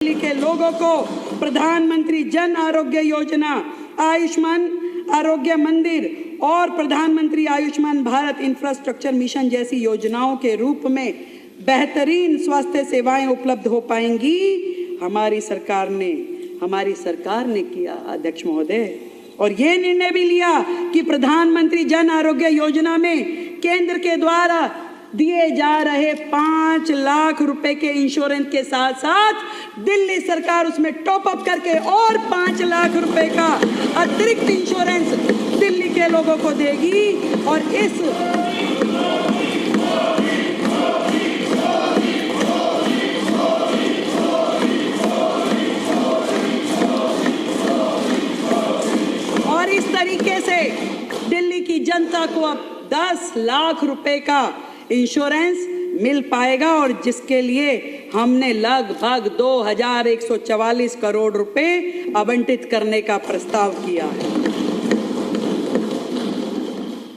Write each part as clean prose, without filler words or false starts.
दिल्ली के लोगों को प्रधानमंत्री जन आरोग्य योजना, आयुष्मान आरोग्य मंदिर और प्रधानमंत्री आयुष्मान भारत इंफ्रास्ट्रक्चर मिशन जैसी योजनाओं के रूप में बेहतरीन स्वास्थ्य सेवाएं उपलब्ध हो पाएंगी। हमारी सरकार ने किया अध्यक्ष महोदय, और ये निर्णय भी लिया कि प्रधानमंत्री जन आरोग्य योजना में केंद्र के द्वारा दिए जा रहे 5 लाख रुपए के इंश्योरेंस के साथ साथ दिल्ली सरकार उसमें टॉप अप करके और 5 लाख रुपए का अतिरिक्त इंश्योरेंस दिल्ली के लोगों को देगी। और इस तरीके से दिल्ली की जनता को अब 10 लाख रुपए का इंश्योरेंस मिल पाएगा, और जिसके लिए हमने लगभग 2144 करोड़ रुपए आवंटित करने का प्रस्ताव किया है।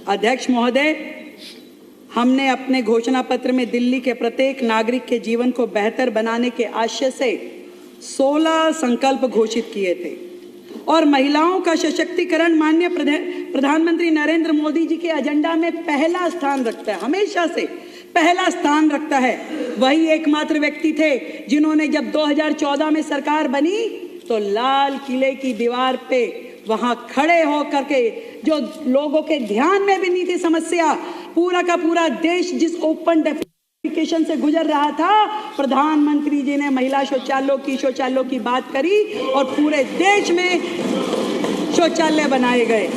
अध्यक्ष महोदय, हमने अपने घोषणा पत्र में दिल्ली के प्रत्येक नागरिक के जीवन को बेहतर बनाने के आशय से 16 संकल्प घोषित किए थे, और महिलाओं का सशक्तिकरण माननीय प्रधानमंत्री नरेंद्र मोदी जी के एजेंडा में पहला स्थान रखता है, हमेशा से पहला स्थान रखता है। वही एकमात्र व्यक्ति थे जिन्होंने जब 2014 में सरकार बनी तो लाल किले की दीवार पे वहां खड़े होकर के, जो लोगों के ध्यान में भी नहीं थी समस्या, पूरा का पूरा देश जिस ओपन डेफिकेशन से गुजर रहा था, प्रधानमंत्री जी ने महिला शौचालयों की बात करी और पूरे देश में शौचालय बनाए गए।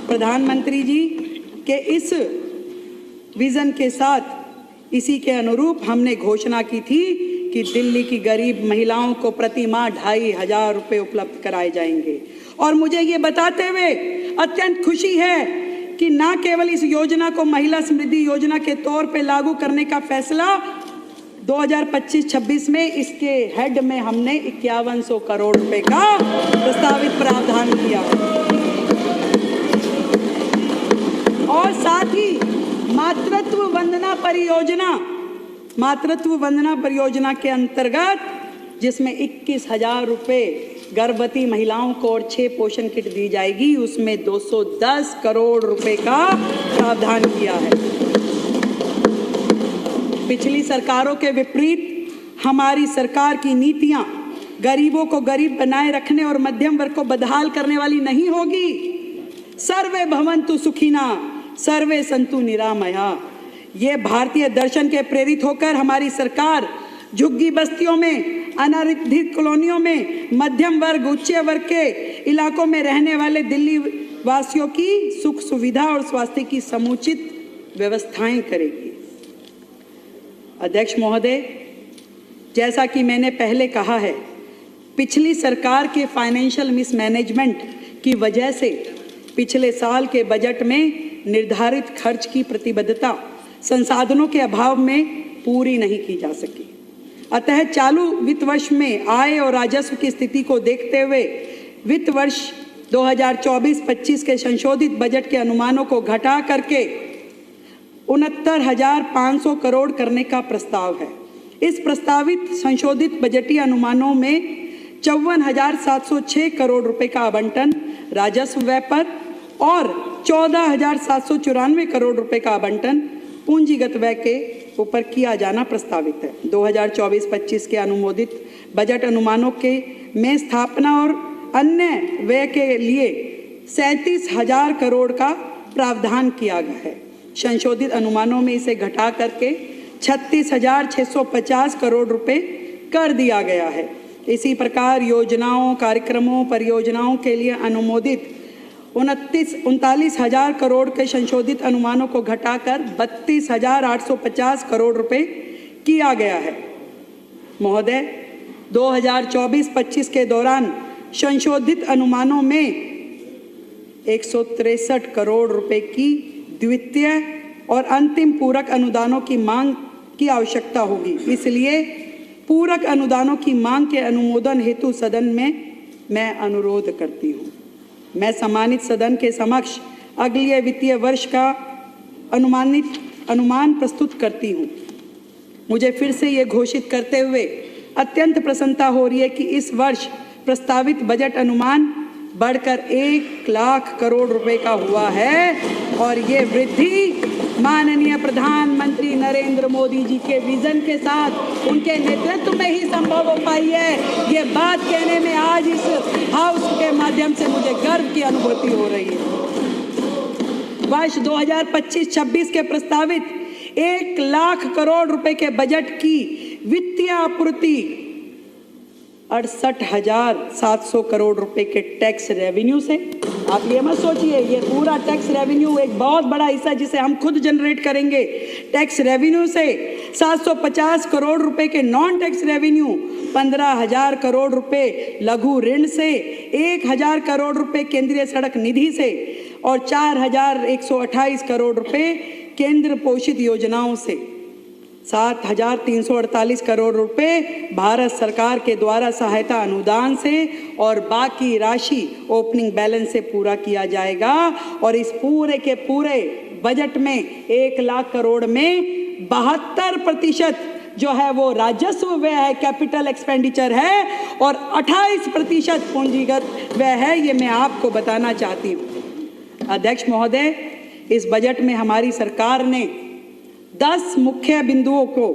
प्रधानमंत्री जी के इस विजन के साथ, इसी के अनुरूप हमने घोषणा की थी कि दिल्ली की गरीब महिलाओं को प्रति माह 2500 रुपए उपलब्ध कराए जाएंगे। और मुझे ये बताते हुए अत्यंत खुशी है कि न केवल इस योजना को महिला समृद्धि योजना के तौर पे लागू करने का फैसला 2025-26 में इसके हेड में हमने 5100 करोड़ रुपए का प्रस्तावित प्रावधान किया, और साथ ही मातृत्व वंदना परियोजना के अंतर्गत, जिसमें 21,000 रुपए गर्भवती महिलाओं को और 6 पोषण किट दी जाएगी, उसमें 210 करोड़ रुपए का प्रावधान किया है। पिछली सरकारों के विपरीत हमारी सरकार की नीतियां गरीबों को गरीब बनाए रखने और मध्यम वर्ग को बदहाल करने वाली नहीं होगी। सर्वे भवन्तु सुखिना, सर्वे सन्तु निरामया, ये भारतीय दर्शन के प्रेरित होकर हमारी सरकार झुग्गी बस्तियों में, अनारक्षित कॉलोनियों में, मध्यम वर्ग, उच्च वर्ग के इलाकों में रहने वाले दिल्ली वासियों की सुख सुविधा और स्वास्थ्य की समुचित व्यवस्थाएं करेगी। अध्यक्ष महोदय, जैसा कि मैंने पहले कहा है, पिछली सरकार के फाइनेंशियल मिसमैनेजमेंट की वजह से पिछले साल के बजट में निर्धारित खर्च की प्रतिबद्धता संसाधनों के अभाव में पूरी नहीं की जा सकी। अतः चालू वित्त वर्ष में आय और राजस्व की स्थिति को देखते हुए वित्त वर्ष 2024-25 के संशोधित बजट के अनुमानों को घटा करके 69,500 करोड़ करने का प्रस्ताव है। इस प्रस्तावित संशोधित बजटीय अनुमानों में 54,706 करोड़ रुपए का आवंटन राजस्व व्यय पर और 14,794 करोड़ रुपए का आवंटन पूंजीगत व्यय के ऊपर किया जाना प्रस्तावित है। 2024-25 के अनुमोदित बजट अनुमानों के में स्थापना और अन्य व्यय के लिए 37,000 करोड़ का प्रावधान किया गया है। संशोधित अनुमानों में इसे घटा करके 36,650 करोड़ रुपए कर दिया गया है। इसी प्रकार योजनाओं, कार्यक्रमों, परियोजनाओं के लिए अनुमोदित 39,000 करोड़ के संशोधित अनुमानों को घटाकर 32,850 करोड़ रुपए किया गया है। महोदय, 2024-25 के दौरान संशोधित अनुमानों में 163 करोड़ रुपए की द्वितीय और अंतिम पूरक अनुदानों की मांग की आवश्यकता होगी। इसलिए पूरक अनुदानों की मांग के अनुमोदन हेतु सदन में मैं अनुरोध करती हूँ। मैं सम्मानित सदन के समक्ष अगले वित्तीय वर्ष का अनुमान प्रस्तुत करती हूँ। मुझे फिर से ये घोषित करते हुए अत्यंत प्रसन्नता हो रही है कि इस वर्ष प्रस्तावित बजट अनुमान बढ़कर 1 लाख करोड़ रुपए का हुआ है और ये वृद्धि माननीय प्रधानमंत्री नरेंद्र मोदी जी के विजन के साथ उनके नेतृत्व में ही संभव हो पाई है। ये बात कहने में आज इस हाउस के माध्यम से मुझे गर्व की अनुभूति हो रही है। वर्ष 2025-26 के प्रस्तावित 1 लाख करोड़ रुपए के बजट की वित्तीय आपूर्ति 68,700 करोड़ रुपए के टैक्स रेवेन्यू से। आप ये मत सोचिए ये पूरा टैक्स रेवेन्यू एक बहुत बड़ा हिस्सा जिसे हम खुद जनरेट करेंगे। टैक्स रेवेन्यू से 750 करोड़ रुपए के नॉन टैक्स रेवेन्यू, 15,000 करोड़ रुपए लघु ऋण से, 1,000 करोड़ रुपए केंद्रीय सड़क निधि से और 4,128 करोड़ रुपए केंद्र पोषित योजनाओं से, 7,348 करोड़ रुपए भारत सरकार के द्वारा सहायता अनुदान से और बाकी राशि ओपनिंग बैलेंस से पूरा किया जाएगा। और इस पूरे के पूरे बजट में 1 लाख करोड़ में 72% जो है वो राजस्व व्यय है, कैपिटल एक्सपेंडिचर है और 28% पूंजीगत व्यय है। ये मैं आपको बताना चाहती हूँ। अध्यक्ष महोदय, इस बजट में हमारी सरकार ने 10 मुख्य बिंदुओं को,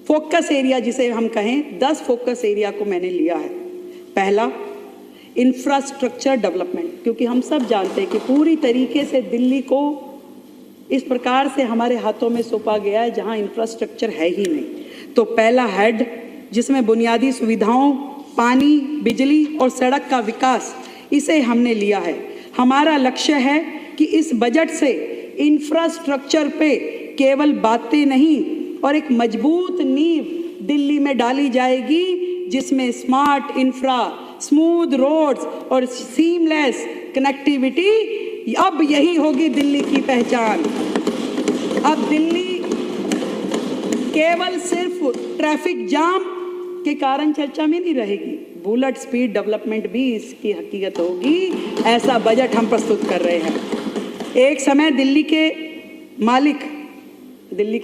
फोकस एरिया जिसे हम कहें, 10 फोकस एरिया को मैंने लिया है। पहला, इंफ्रास्ट्रक्चर डेवलपमेंट, क्योंकि हम सब जानते हैं कि पूरी तरीके से दिल्ली को इस प्रकार से हमारे हाथों में सौंपा गया है जहां इंफ्रास्ट्रक्चर है ही नहीं। तो पहला हेड जिसमें बुनियादी सुविधाओं, पानी, बिजली और सड़क का विकास, इसे हमने लिया है। हमारा लक्ष्य है कि इस बजट से इंफ्रास्ट्रक्चर पे केवल बातें नहीं और एक मजबूत नींव दिल्ली में डाली जाएगी जिसमें स्मार्ट इंफ्रा, स्मूथ रोड्स और सीमलेस कनेक्टिविटी, अब यही होगी दिल्ली की पहचान। अब दिल्ली केवल सिर्फ ट्रैफिक जाम के कारण चर्चा में नहीं रहेगी, बुलेट स्पीड डेवलपमेंट भी इसकी हकीकत होगी। ऐसा बजट हम प्रस्तुत कर रहे हैं। एक समय दिल्ली के मालिक दिल्ली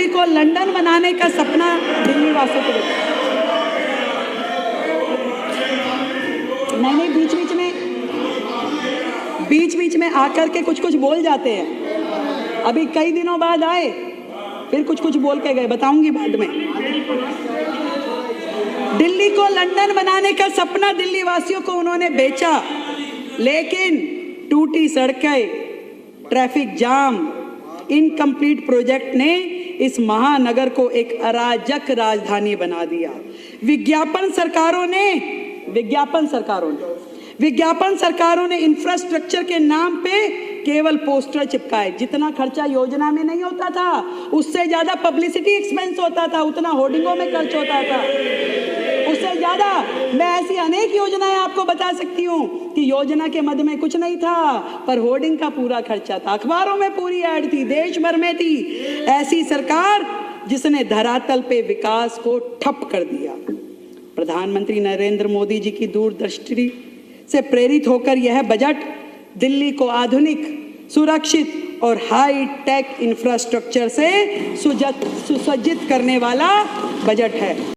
को लंदन बनाने का सपना दिल्ली वासियों को देखा। नहीं, बीच में आकर के कुछ बोल जाते हैं। अभी कई दिनों बाद आए, फिर कुछ बोल के गए, बताऊंगी बाद में। दिल्ली को लंदन बनाने का सपना दिल्ली वासियों को उन्होंने बेचा, लेकिन टूटी सड़कें, ट्रैफिक जाम, इनकम्प्लीट प्रोजेक्ट ने इस महानगर को एक अराजक राजधानी बना दिया। विज्ञापन सरकारों ने इंफ्रास्ट्रक्चर के नाम पे केवल पोस्टर चिपकाए। जितना खर्चा योजना में नहीं होता था उससे ज्यादा पब्लिसिटी एक्सपेंस होता था, उतना होर्डिंगों में खर्च होता था, उससे ज्यादा। मैं ऐसी अनेक योजनाएं आपको बता सकती हूँ कि योजना के मद में कुछ नहीं था पर होर्डिंग का पूरा खर्चा था, अखबारों में पूरी ऐड थी, देश भर में थी। ऐसी सरकार जिसने धरातल पे विकास को ठप कर दिया। प्रधानमंत्री नरेंद्र मोदी जी की दूरदृष्टि से प्रेरित होकर यह बजट दिल्ली को आधुनिक, सुरक्षित और हाई टेक इंफ्रास्ट्रक्चर से सुसज्जित करने वाला बजट है।